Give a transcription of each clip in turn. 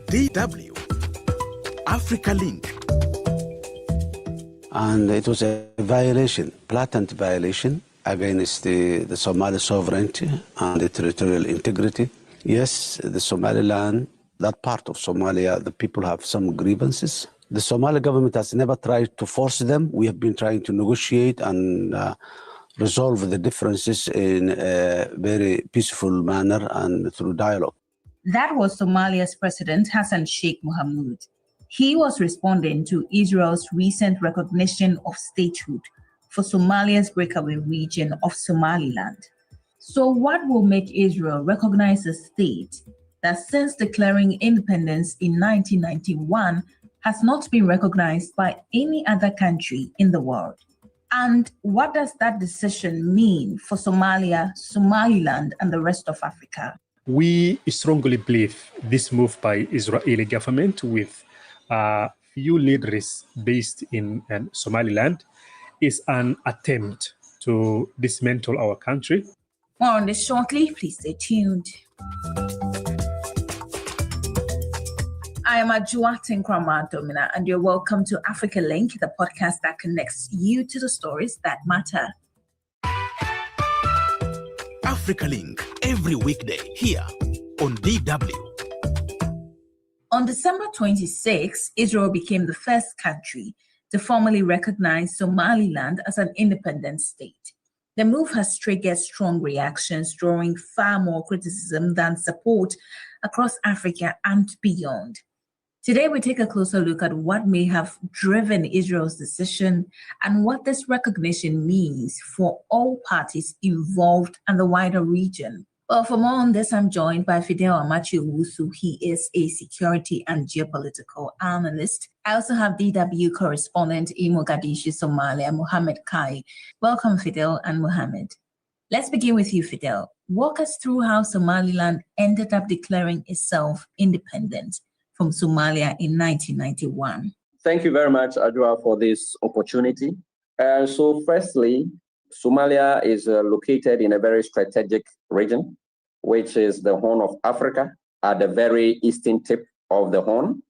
DW AfricaLink. And it was a violation, blatant violation against the Somali sovereignty and the territorial integrity. Yes, the Somaliland, that part of Somalia, the people have some grievances. The Somali government has never tried to force them. We have been trying to negotiate and resolve the differences in a very peaceful manner and through dialogue. That was Somalia's President Hassan Sheikh Mohamud. He was responding to Israel's recent recognition of statehood for Somalia's breakaway region of Somaliland. So what will make Israel recognize a state that since declaring independence in 1991 has not been recognized by any other country in the world? And what does that decision mean for Somalia, Somaliland, and the rest of Africa? We strongly believe this move by Israeli government with few leaders based in Somaliland is an attempt to dismantle our country. More on this shortly. Please stay tuned. I am Adwoa Tenkorama Domena, and you're welcome to AfricaLink, the podcast that connects you to the stories that matter. AfricaLink, every weekday here on DW. On December 26, Israel became the first country to formally recognize Somaliland as an independent state. The move has triggered strong reactions, drawing far more criticism than support across Africa and beyond. Today, we take a closer look at what may have driven Israel's decision and what this recognition means for all parties involved and the wider region. Well, for more on this, I'm joined by Fidel Amakye Owusu. He is a security and geopolitical analyst. I also have DW correspondent in Mogadishu, Somalia, Mohammed Kahiye. Welcome, Fidel and Mohammed. Let's begin with you, Fidel. Walk us through how Somaliland ended up declaring itself independent from Somalia in 1991. Thank you very much, Adwoa, for this opportunity. So firstly, Somalia is located in a very strategic region, which is the Horn of Africa, at the very eastern tip of the Horn.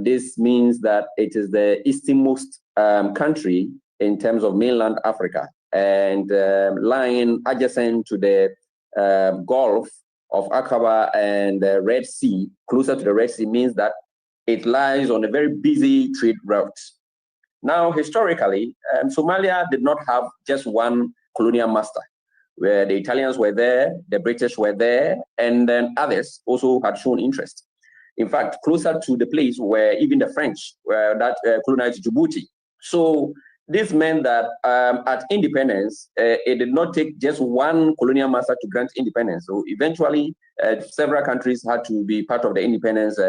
This means that it is the easternmost country in terms of mainland Africa, and lying adjacent to the Gulf of Aqaba and the Red Sea, closer to the Red Sea, means that it lies on a very busy trade route. Now, historically, Somalia did not have just one colonial master, where the Italians were there, the British were there, and then others also had shown interest. In fact, closer to the place where even the French were that colonized Djibouti. So this meant that at independence, it did not take just one colonial master to grant independence. So eventually, several countries had to be part of the independence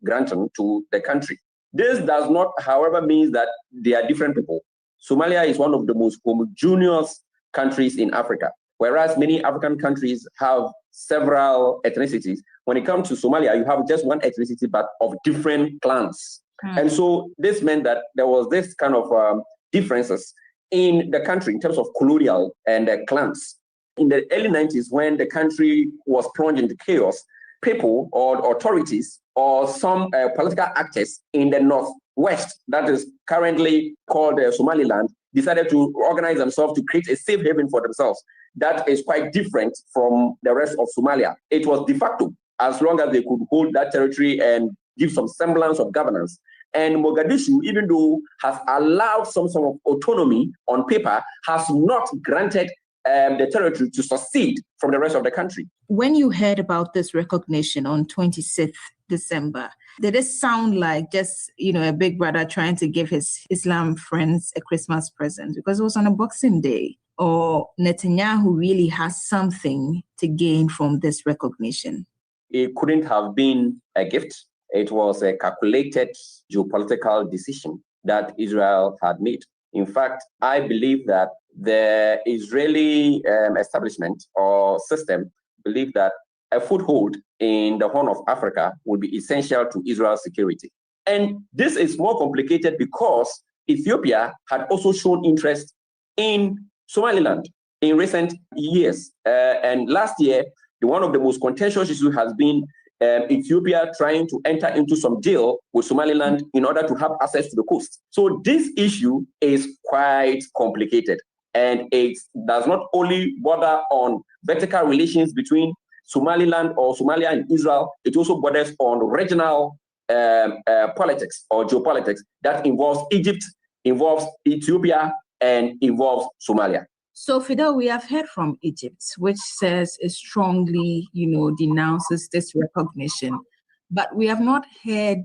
granting to the country. This does not, however, mean that they are different people. Somalia is one of the most homogeneous countries in Africa, whereas many African countries have several ethnicities. When it comes to Somalia, you have just one ethnicity, but of different clans. And so this meant that there was this kind of differences in the country in terms of colonial and clans. In the early 90s, when the country was plunged into chaos, people or authorities or some political actors in the northwest, that is currently called Somaliland, decided to organize themselves to create a safe haven for themselves. That is quite different from the rest of Somalia. It was de facto, as long as they could hold that territory and give some semblance of governance. And Mogadishu, even though has allowed some sort of autonomy on paper, has not granted the territory to secede from the rest of the country. When you heard about this recognition on 26th December, did it sound like just, a big brother trying to give his Islam friends a Christmas present because it was on a Boxing Day? Or Netanyahu really has something to gain from this recognition? It couldn't have been a gift. It was a calculated geopolitical decision that Israel had made. In fact, I believe that the Israeli establishment or system believe that a foothold in the Horn of Africa would be essential to Israel's security. And this is more complicated because Ethiopia had also shown interest in Somaliland in recent years. And last year, one of the most contentious issues has been Ethiopia trying to enter into some deal with Somaliland in order to have access to the coast. So this issue is quite complicated, and it does not only border on vertical relations between Somaliland or Somalia and Israel, it also borders on regional politics or geopolitics that involves Egypt, involves Ethiopia, and involves Somalia. So, Fidel, we have heard from Egypt, which says it strongly, denounces this recognition. But we have not heard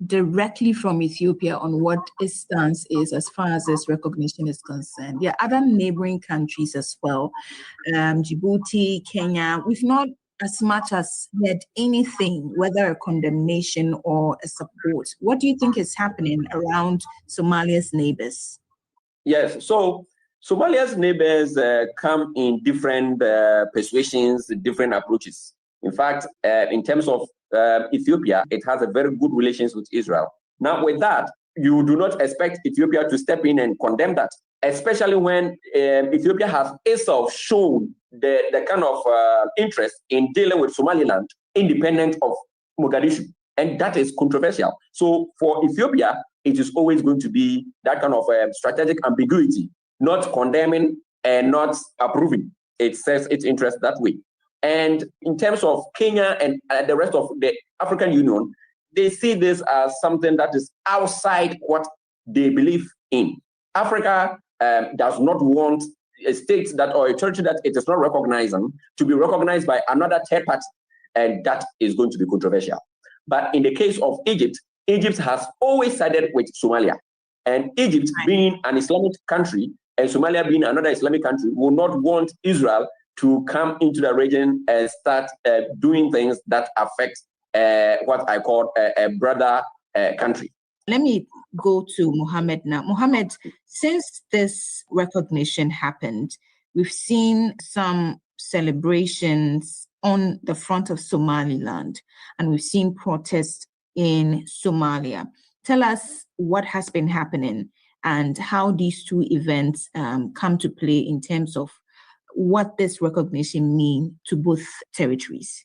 directly from Ethiopia on what its stance is as far as this recognition is concerned. There are other neighboring countries as well, Djibouti, Kenya. We've not as much as heard anything, whether a condemnation or a support. What do you think is happening around Somalia's neighbors? Yes, so Somalia's neighbors come in different persuasions, different approaches. In fact, in terms of Ethiopia, it has a very good relations with Israel. Now, with that, you do not expect Ethiopia to step in and condemn that, especially when Ethiopia has itself shown the kind of interest in dealing with Somaliland independent of Mogadishu. And that is controversial. So for Ethiopia, it is always going to be that kind of strategic ambiguity, not condemning and not approving. It says its interest that way. And in terms of Kenya and the rest of the African Union, they see this as something that is outside what they believe in. Africa does not want a state that or a territory that it is not recognizing to be recognized by another third party, and that is going to be controversial. But in the case of Egypt, Egypt has always sided with Somalia. And Egypt, being an Islamic country, and Somalia being another Islamic country, will not want Israel to come into the region and start doing things that affect what I call a brother country. Let me go to Mohammed now. Mohammed, since this recognition happened, we've seen some celebrations on the front of Somaliland, and we've seen protests in Somalia. Tell us what has been happening and how these two events come to play in terms of what this recognition means to both territories.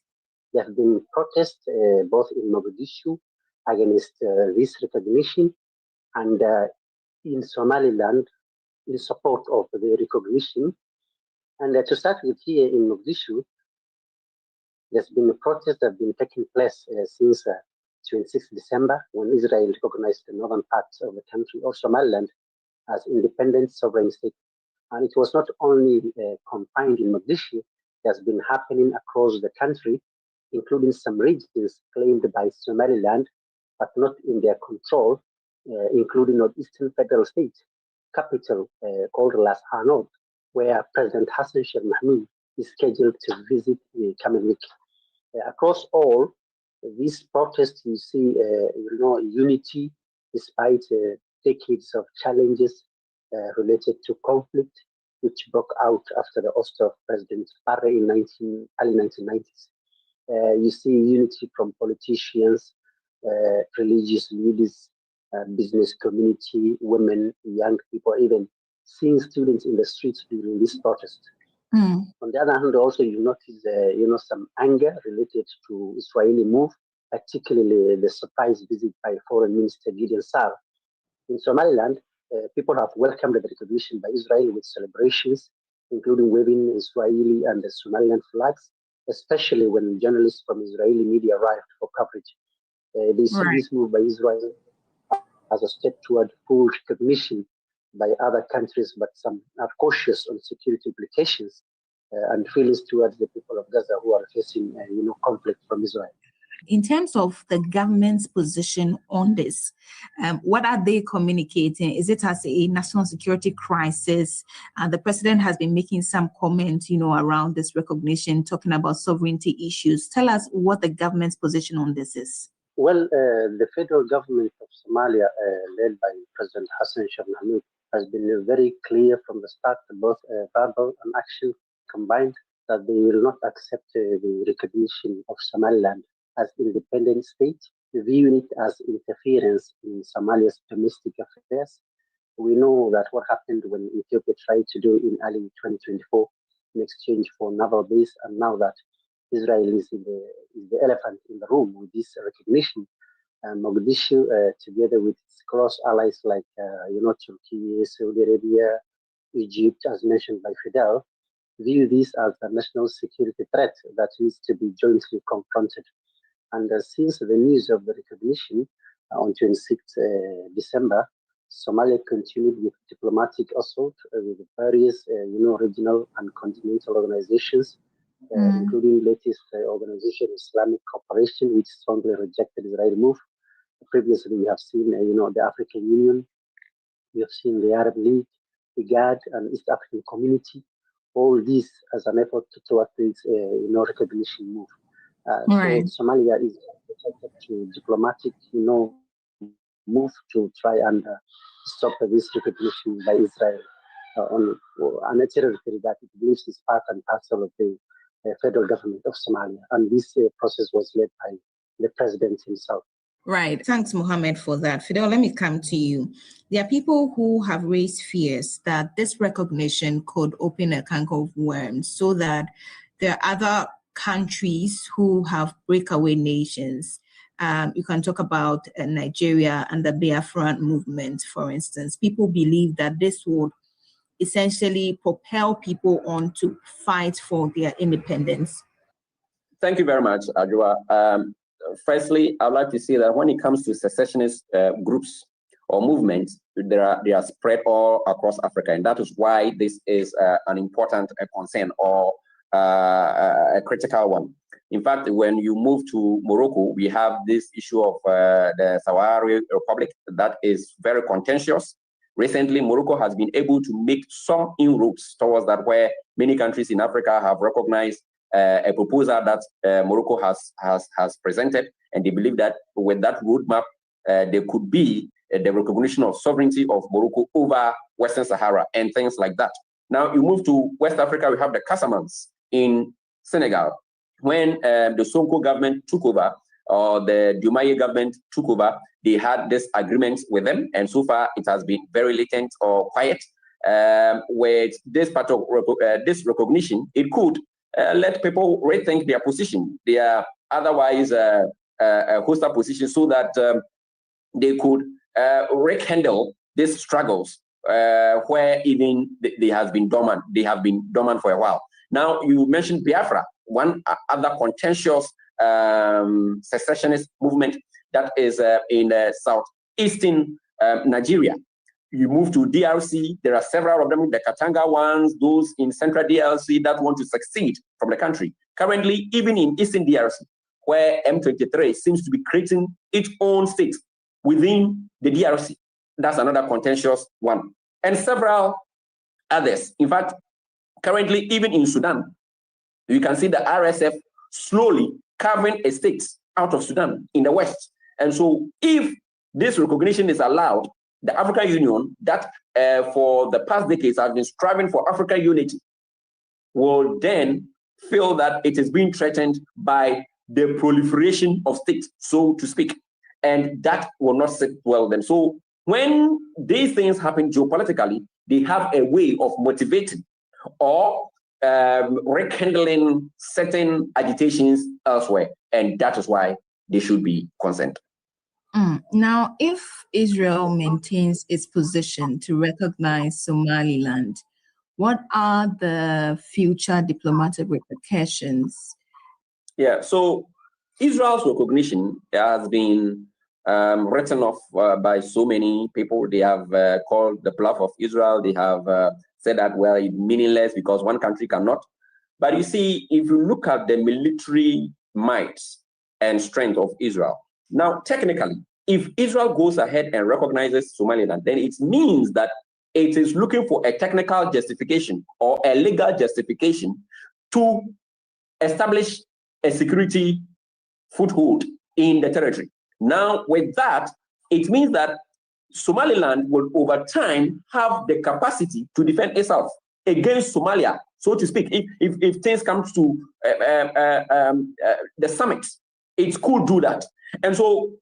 There have been protests both in Mogadishu against this recognition and in Somaliland in support of the recognition. And to start with, here in Mogadishu, there's been a protest that have been taking place since 26 December, when Israel recognized the northern part of the country of Somaliland as independent sovereign state. And it was not only confined in Mogadishu, it has been happening across the country, including some regions claimed by Somaliland, but not in their control, including Northeastern Federal State, capital called Las Anod, where President Hassan Sheikh Mohamud is scheduled to visit the coming week. Across all these protests, you see, unity despite decades of challenges related to conflict, which broke out after the oust of President Barre in early 1990s. You see unity from politicians, religious leaders, business community, women, young people, even seeing students in the streets during this protest. On the other hand, also you notice, some anger related to Israeli move, particularly the surprise visit by Foreign Minister Gideon Saar. In Somaliland, people have welcomed the recognition by Israel with celebrations, including waving Israeli and the Somaliland flags, especially when journalists from Israeli media arrived for coverage. They see this move by Israel as a step toward full recognition by other countries, but some are cautious on security implications and feelings towards the people of Gaza who are facing, conflict from Israel. In terms of the government's position on this, what are they communicating? Is it as a national security crisis? The president has been making some comments, around this recognition, talking about sovereignty issues. Tell us what the government's position on this is. Well, the federal government of Somalia, led by President Hassan Sheikh Mohamud, has been very clear from the start, both verbal and action combined, that they will not accept the recognition of Somaliland as independent state, viewing it as interference in Somalia's domestic affairs. We know that what happened when Ethiopia tried to do in early 2024 in exchange for naval base, and now that Israel is the elephant in the room with this recognition. Mogadishu, together with its close allies like Turkey, Saudi Arabia, Egypt, as mentioned by Fidel, view this as a national security threat that needs to be jointly confronted. And since the news of the recognition on 26th December, Somalia continued with diplomatic assault with various, regional and continental organizations, including latest organization Islamic Cooperation, which strongly rejected the Israeli move. Previously, we have seen, the African Union, we have seen the Arab League, the GAD, and East African Community. All this as an effort towards this, recognition move. Right. So Somalia is to diplomatic, move to try and stop this recognition by Israel on a territory that it believes is part and parcel of the federal government of Somalia. And this process was led by the president himself. Right. Thanks, Mohammed, for that. Fidel, let me come to you. There are people who have raised fears that this recognition could open a can of worms so that there are other countries who have breakaway nations. You can talk about Nigeria and the Biafran movement, for instance. People believe that this would essentially propel people on to fight for their independence. Thank you very much, Adwoa. Firstly, I'd like to say that when it comes to secessionist groups or movements, they are spread all across Africa, and that is why this is an important concern or a critical one. In fact, when you move to Morocco, we have this issue of the Sahrawi Republic that is very contentious. Recently, Morocco has been able to make some inroads towards that, where many countries in Africa have recognized a proposal that Morocco has presented, and they believe that with that roadmap, there could be the recognition of sovereignty of Morocco over Western Sahara and things like that. Now, you move to West Africa, we have the Casamance in Senegal. When the Sonko government took over, or the Diomaye government took over, they had this agreement with them, and so far it has been very latent or quiet. With this part of this recognition, it could let people rethink their position, their otherwise hostile position, so that they could rekindle these struggles where even they have been dormant. They have been dormant for a while. Now, you mentioned Biafra, one other contentious secessionist movement that is in southeastern Nigeria. You move to DRC, there are several of them, the Katanga ones, those in central DRC that want to succeed from the country. Currently, even in eastern DRC, where M23 seems to be creating its own state within the DRC. That's another contentious one. And several others. In fact, currently, even in Sudan, you can see the RSF slowly carving a state out of Sudan in the West. And so if this recognition is allowed, the African Union, that for the past decades has been striving for African unity, will then feel that it is being threatened by the proliferation of states, so to speak. And that will not sit well with them. So when these things happen geopolitically, they have a way of motivating or rekindling certain agitations elsewhere. And that is why they should be concerned. Now, if Israel maintains its position to recognize Somaliland, what are the future diplomatic repercussions? Yeah, so Israel's recognition has been written off by so many people. They have called the bluff of Israel. They have said that, well, it's meaningless because one country cannot. But you see, if you look at the military might and strength of Israel, now, technically, if Israel goes ahead and recognizes Somaliland, then it means that it is looking for a technical justification or a legal justification to establish a security foothold in the territory. Now, with that, it means that Somaliland will, over time, have the capacity to defend itself against Somalia, so to speak. If things come to the summit, it could do that. And so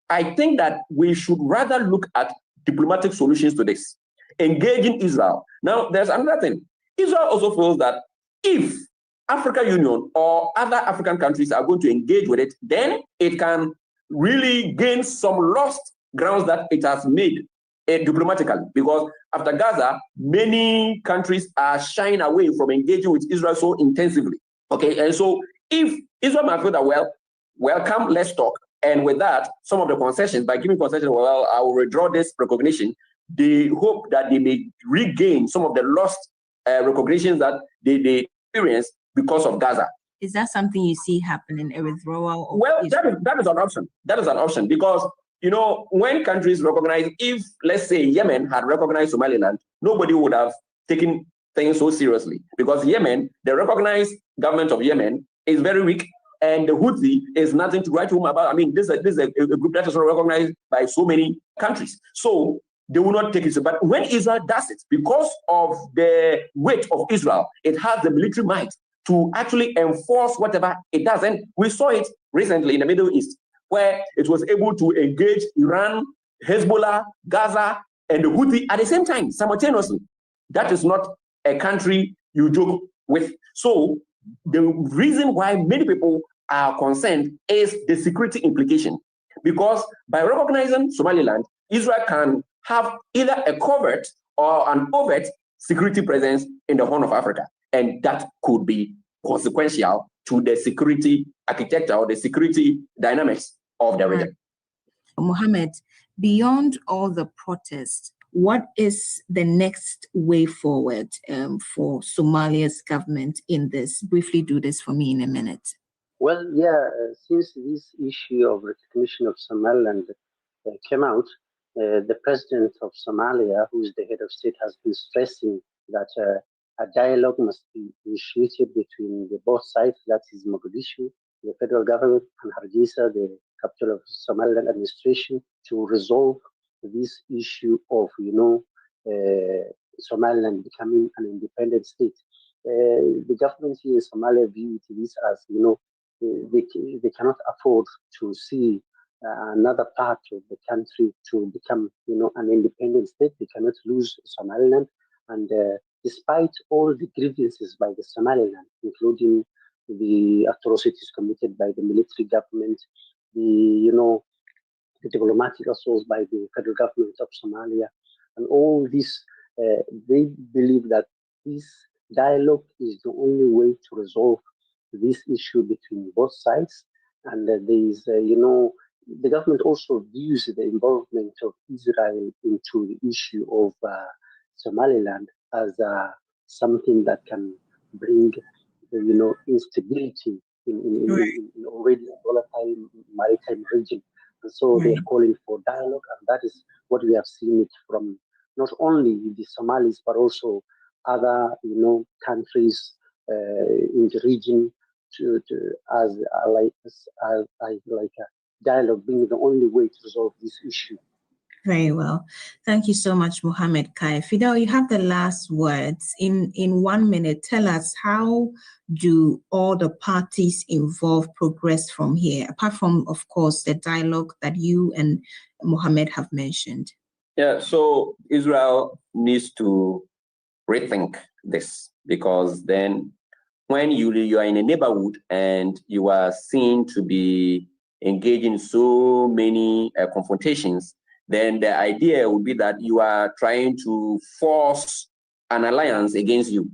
I think that we should rather look at diplomatic solutions to this, engaging Israel. Now, there's another thing. Israel also feels that if African Union or other African countries are going to engage with it, then it can really gain some lost grounds that it has made diplomatically. Because after Gaza, many countries are shying away from engaging with Israel so intensively. Okay, and so if Israel might feel that, well, welcome, let's talk. And with that, some of the concessions, by giving concessions, well, I will withdraw this recognition, they hope that they may regain some of the lost recognitions that they experienced because of Gaza. Is that something you see happening, a withdrawal? Well, that is an option. That is an option because, you know, when countries recognize, if, let's say, Yemen had recognized Somaliland, nobody would have taken things so seriously because Yemen, the recognized government of Yemen is very weak, and the Houthi is nothing to write home about. I mean, this is a group that is not recognized by so many countries. So they will not take it. But when Israel does it, because of the weight of Israel, it has the military might to actually enforce whatever it does. And we saw it recently in the Middle East, where it was able to engage Iran, Hezbollah, Gaza, and the Houthi at the same time, simultaneously. That is not a country you joke with. So the reason why many people are concerned is the security implication. Because by recognizing Somaliland, Israel can have either a covert or an overt security presence in the Horn of Africa. And that could be consequential to the security architecture or the security dynamics of the region. Mohammed, beyond all the protests, what is the next way forward for Somalia's government in this? Briefly do this for me in a minute. Well, since this issue of recognition of Somaliland came out, the president of Somalia, who is the head of state, has been stressing that a dialogue must be initiated between the both sides, that is Mogadishu, the federal government, and Hargeisa, the capital of Somaliland administration, to resolve this issue of, Somaliland becoming an independent state. The government here in Somalia view this as, they cannot afford to see another part of the country to become, an independent state. They cannot lose Somaliland. And despite all the grievances by the Somaliland, including the atrocities committed by the military government, the diplomatic assaults by the federal government of Somalia, and all this, they believe that this dialogue is the only way to resolve this issue between both sides. And there is, the government also views the involvement of Israel into the issue of Somaliland as something that can bring, instability in already a volatile maritime region. And so they're calling for dialogue, and that is what we have seen it from not only the Somalis, but also other, countries in the region as a dialogue being the only way to resolve this issue. Very well. Thank you so much, Mohammed Kahiye. Fidel, you have the last words. In 1 minute, tell us, how do all the parties involved progress from here, apart from, of course, the dialogue that you and Mohammed have mentioned? Yeah, so Israel needs to rethink this, because then when you are in a neighborhood and you are seen to be engaging in so many confrontations, then the idea would be that you are trying to force an alliance against you.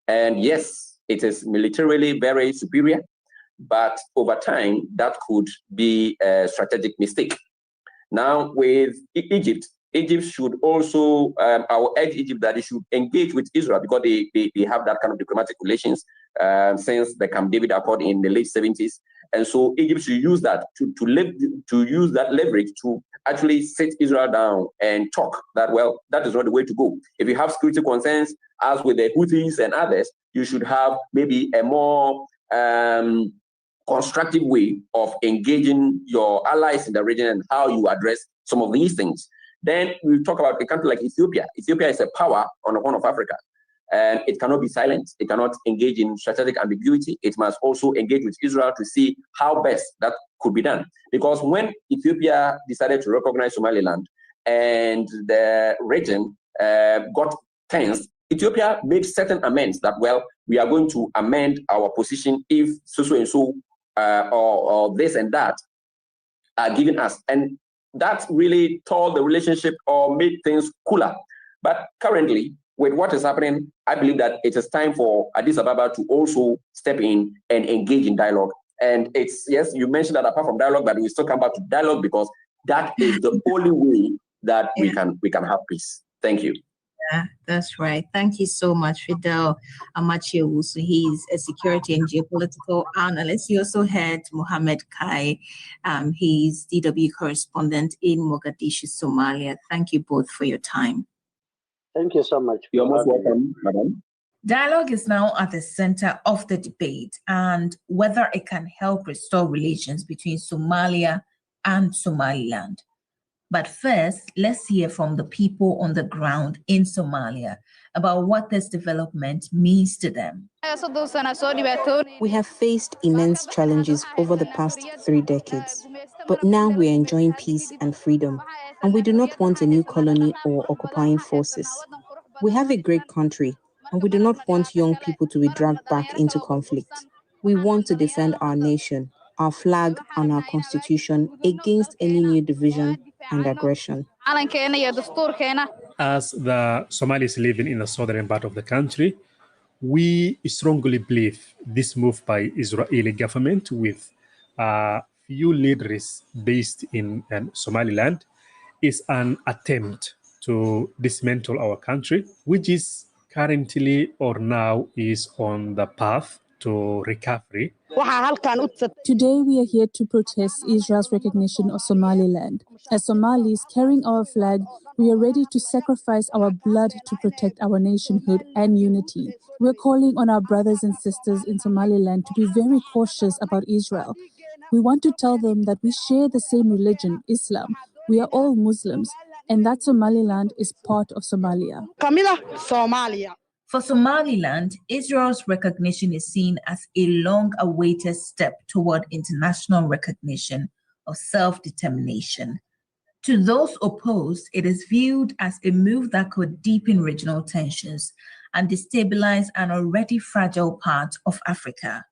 And yes, it is militarily very superior, but over time, that could be a strategic mistake. Now, with Egypt should also, I will urge Egypt that they should engage with Israel, because they have that kind of diplomatic relations since the Camp David Accord in the late 70s. And so Egypt should use that to use that leverage to actually sit Israel down and talk that, well, that is not the way to go. If you have security concerns, as with the Houthis and others, you should have maybe a more constructive way of engaging your allies in the region and how you address some of these things. Then we talk about a country like Ethiopia. Ethiopia is a power on the Horn of Africa, and it cannot be silent. It cannot engage in strategic ambiguity. It must also engage with Israel to see how best that could be done. Because when Ethiopia decided to recognize Somaliland and the region got tense, Ethiopia made certain amends that, well, we are going to amend our position if so and so or this and that are given us. And that really tore the relationship or made things cooler. But currently, with what is happening, I believe that it is time for Addis Ababa to also step in and engage in dialogue. And it's, yes, you mentioned that apart from dialogue, but we still come back to dialogue because that is the only way that we can have peace. Thank you. Yeah, that's right. Thank you so much, Fidel Amakye Owusu. He's a security and geopolitical analyst. You also had Mohammed Kahiye. He's DW correspondent in Mogadishu, Somalia. Thank you both for your time. Thank you so much. You're most welcome, madam. Dialogue is now at the center of the debate and whether it can help restore relations between Somalia and Somaliland. But first, let's hear from the people on the ground in Somalia about what this development means to them. We have faced immense challenges over the past 3 decades, but now we are enjoying peace and freedom, and we do not want a new colony or occupying forces. We have a great country, and we do not want young people to be dragged back into conflict. We want to defend our nation, our flag, and our constitution against any new division and aggression. As the Somalis living in the southern part of the country, we strongly believe this move by Israeli government with few leaders based in Somaliland is an attempt to dismantle our country, which is currently or now is on the path to recovery. Today we are here to protest Israel's recognition of Somaliland. As Somalis carrying our flag, we are ready to sacrifice our blood to protect our nationhood and unity. We're calling on our brothers and sisters in Somaliland to be very cautious about Israel. We want to tell them that we share the same religion, Islam. We are all Muslims, and that Somaliland is part of Somalia. For Somaliland, Israel's recognition is seen as a long-awaited step toward international recognition of self-determination. To those opposed, it is viewed as a move that could deepen regional tensions and destabilize an already fragile part of Africa.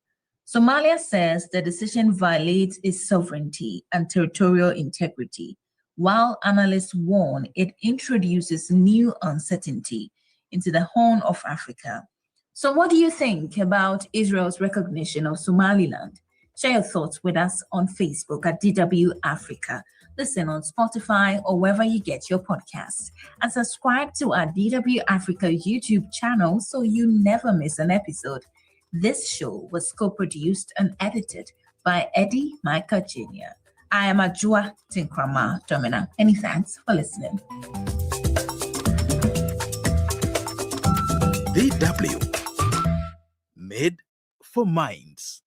Somalia says the decision violates its sovereignty and territorial integrity, while analysts warn it introduces new uncertainty into the Horn of Africa. So what do you think about Israel's recognition of Somaliland? Share your thoughts with us on Facebook at DW Africa. Listen on Spotify or wherever you get your podcasts. And subscribe to our DW Africa YouTube channel so you never miss an episode. This show was co-produced and edited by Eddie Micah Jr. I am Adwoa Tenkorama Domena. Many thanks for listening. DW, made for minds.